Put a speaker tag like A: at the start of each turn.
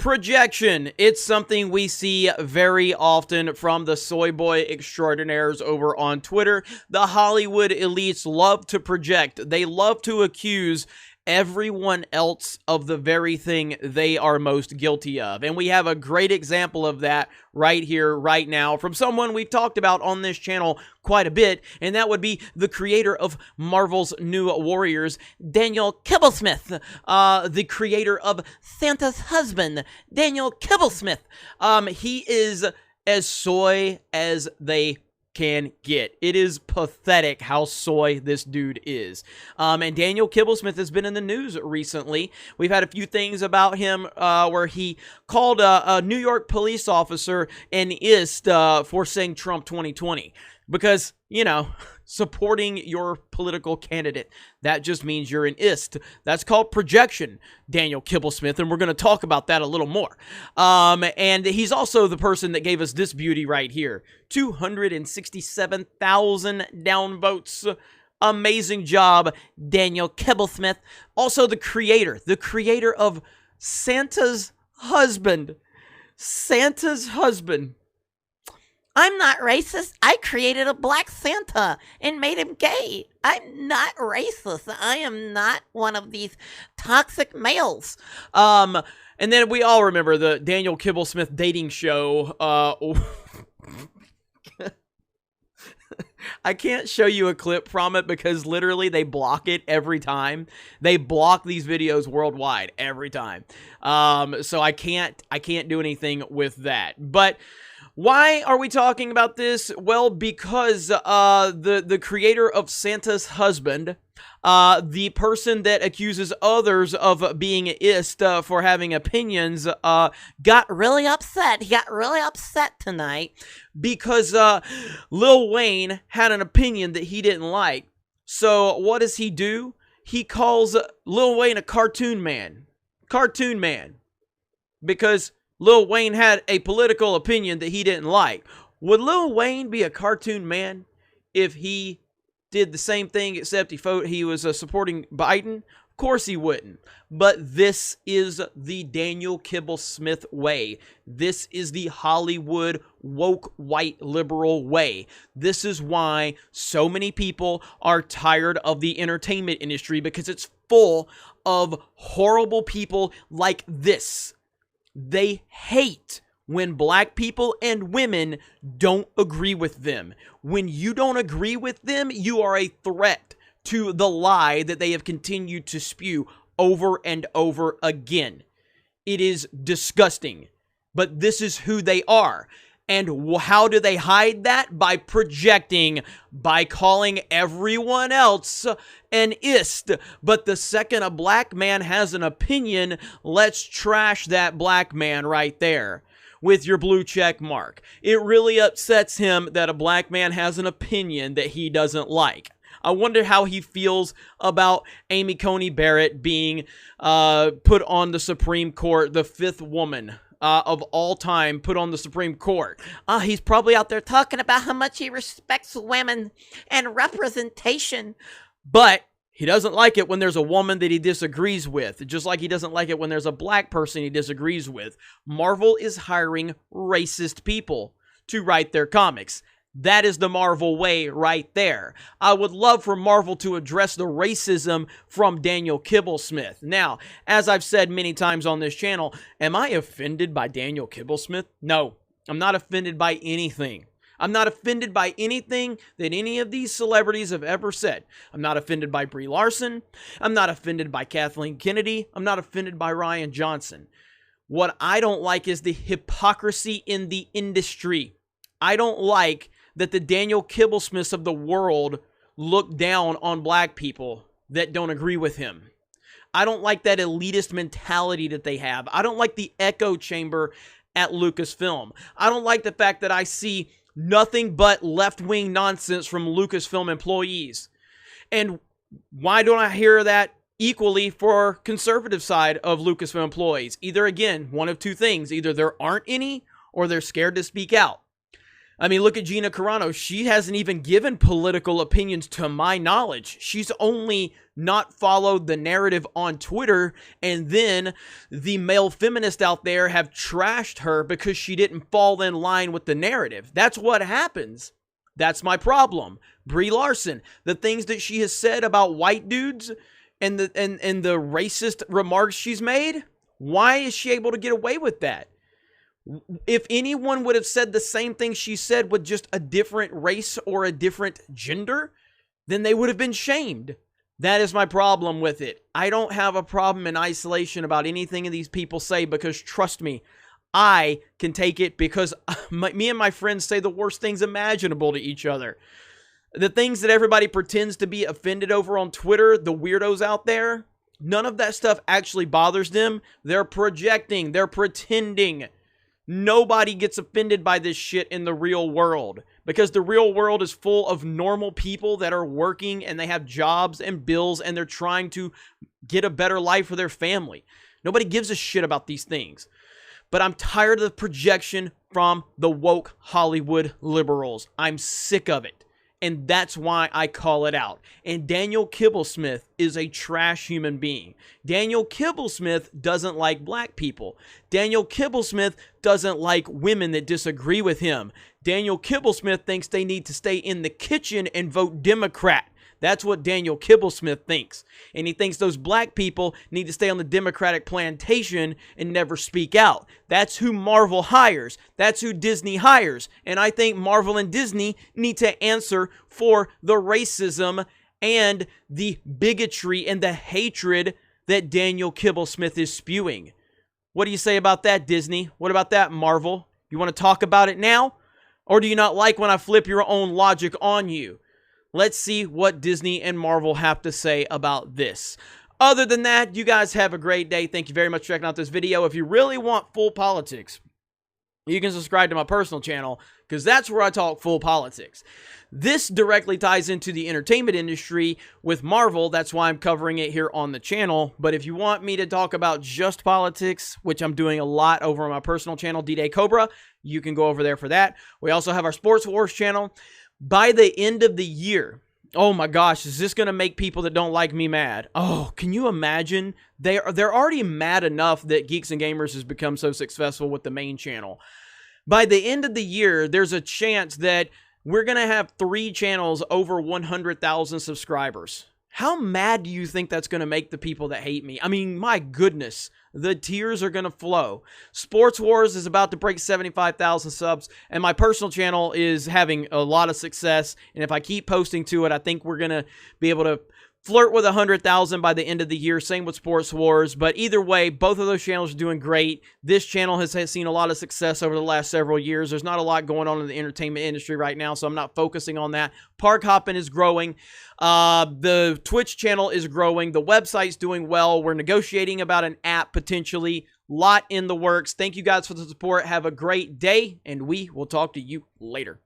A: Projection. It's something we see very often from the soy boy extraordinaires over on Twitter. The Hollywood elites love to project. They love to accuse everyone else of the very thing they are most guilty of. And we have a great example of that right here, right now, from someone we've talked about on this channel quite a bit, and that would be the creator of Marvel's New Warriors, Daniel Kibblesmith, the creator of Santa's Husband, Daniel Kibblesmith. He is as soy as they can get. It is pathetic how soy this dude is. And Daniel Kibblesmith has been in the news recently. We've had a few things about him where he called a New York police officer an ist for saying Trump 2020. Because, you know, supporting your political candidate, that just means you're an ist. That's called projection, Daniel Kibblesmith, and we're going to talk about that a little more. And he's also the person that gave us this beauty right here. 267,000 downvotes. Amazing job, Daniel Kibblesmith. Also the creator of Santa's Husband. Santa's Husband.
B: I'm not racist. I created a black Santa and made him gay. I'm not racist. I am not one of these toxic males.
A: And then we all remember the Daniel Kibblesmith dating show. I can't show you a clip from it because literally they block it every time. They block these videos worldwide every time. So I can't do anything with that. But why are we talking about this? Well, because the creator of Santa's Husband, the person that accuses others of being ist for having opinions, got really upset. He got really upset tonight because Lil Wayne had an opinion that he didn't like. So what does he do? He calls Lil Wayne a cartoon man. Cartoon man. Because Lil Wayne had a political opinion that he didn't like. Would Lil Wayne be a cartoon man if he did the same thing except he was supporting Biden? Of course he wouldn't. But this is the Daniel Kibblesmith way. This is the Hollywood woke white liberal way. This is why so many people are tired of the entertainment industry, because it's full of horrible people like this. They hate when black people and women don't agree with them. When you don't agree with them, you are a threat to the lie that they have continued to spew over and over again. It is disgusting, but this is who they are. And how do they hide that? By projecting, by calling everyone else an ist. But the second a black man has an opinion, let's trash that black man right there with your blue check mark. It really upsets him that a black man has an opinion that he doesn't like. I wonder how he feels about Amy Coney Barrett being put on the Supreme Court, the fifth woman of all time put on the Supreme Court.
B: He's probably out there talking about how much he respects women and representation.
A: But he doesn't like it when there's a woman that he disagrees with, just like he doesn't like it when there's a black person he disagrees with. Marvel is hiring racist people to write their comics. That is the Marvel way right there. I would love for Marvel to address the racism from Daniel Kibblesmith. Now, as I've said many times on this channel, am I offended by Daniel Kibblesmith? No, I'm not offended by anything. I'm not offended by anything that any of these celebrities have ever said. I'm not offended by Brie Larson. I'm not offended by Kathleen Kennedy. I'm not offended by Ryan Johnson. What I don't like is the hypocrisy in the industry. I don't like that the Daniel Kibblesmiths of the world look down on black people that don't agree with him. I don't like that elitist mentality that they have. I don't like the echo chamber at Lucasfilm. I don't like the fact that I see nothing but left-wing nonsense from Lucasfilm employees. And why don't I hear that equally for conservative side of Lucasfilm employees? Either, again, one of two things. Either there aren't any or they're scared to speak out. I mean, look at Gina Carano. She hasn't even given political opinions to my knowledge. She's only not followed the narrative on Twitter, and then the male feminists out there have trashed her because she didn't fall in line with the narrative. That's what happens. That's my problem. Brie Larson, the things that she has said about white dudes and the racist remarks she's made, why is she able to get away with that? If anyone would have said the same thing she said with just a different race or a different gender, then they would have been shamed. That is my problem with it. I don't have a problem in isolation about anything these people say, because trust me, I can take it, because me and my friends say the worst things imaginable to each other. The things that everybody pretends to be offended over on Twitter, the weirdos out there, none of that stuff actually bothers them. They're projecting, they're pretending. Nobody gets offended by this shit in the real world, because the real world is full of normal people that are working and they have jobs and bills and they're trying to get a better life for their family. Nobody gives a shit about these things. But I'm tired of the projection from the woke Hollywood liberals. I'm sick of it. And that's why I call it out. And Daniel Kibblesmith is a trash human being. Daniel Kibblesmith doesn't like black people. Daniel Kibblesmith doesn't like women that disagree with him. Daniel Kibblesmith thinks they need to stay in the kitchen and vote Democrat. That's what Daniel Kibblesmith thinks. And he thinks those black people need to stay on the Democratic plantation and never speak out. That's who Marvel hires. That's who Disney hires. And I think Marvel and Disney need to answer for the racism and the bigotry and the hatred that Daniel Kibblesmith is spewing. What do you say about that, Disney? What about that, Marvel? You want to talk about it now? Or do you not like when I flip your own logic on you? Let's see what Disney and Marvel have to say about this. Other than that, you guys have a great day. Thank you very much for checking out this video. If you really want full politics, you can subscribe to my personal channel, because that's where I talk full politics. This directly ties into the entertainment industry with Marvel. That's why I'm covering it here on the channel. But if you want me to talk about just politics, which I'm doing a lot over on my personal channel, D-Day Cobra, you can go over there for that. We also have our Sports Wars channel. By the end of the year, oh my gosh, is this going to make people that don't like me mad? Oh, can you imagine? They're already mad enough that Geeks and Gamers has become so successful with the main channel. By the end of the year, there's a chance that we're going to have 3 channels over 100,000 subscribers. How mad do you think that's going to make the people that hate me? I mean, my goodness, the tears are going to flow. Sports Wars is about to break 75,000 subs, and my personal channel is having a lot of success. And if I keep posting to it, I think we're going to be able to flirt with 100,000 by the end of the year. Same with Sports Wars. But either way, both of those channels are doing great. This channel has seen a lot of success over the last several years. There's not a lot going on in the entertainment industry right now, so I'm not focusing on that. Park hopping is growing. The Twitch channel is growing. The website's doing well. We're negotiating about an app potentially. Lot in the works. Thank you guys for the support. Have a great day, and we will talk to you later.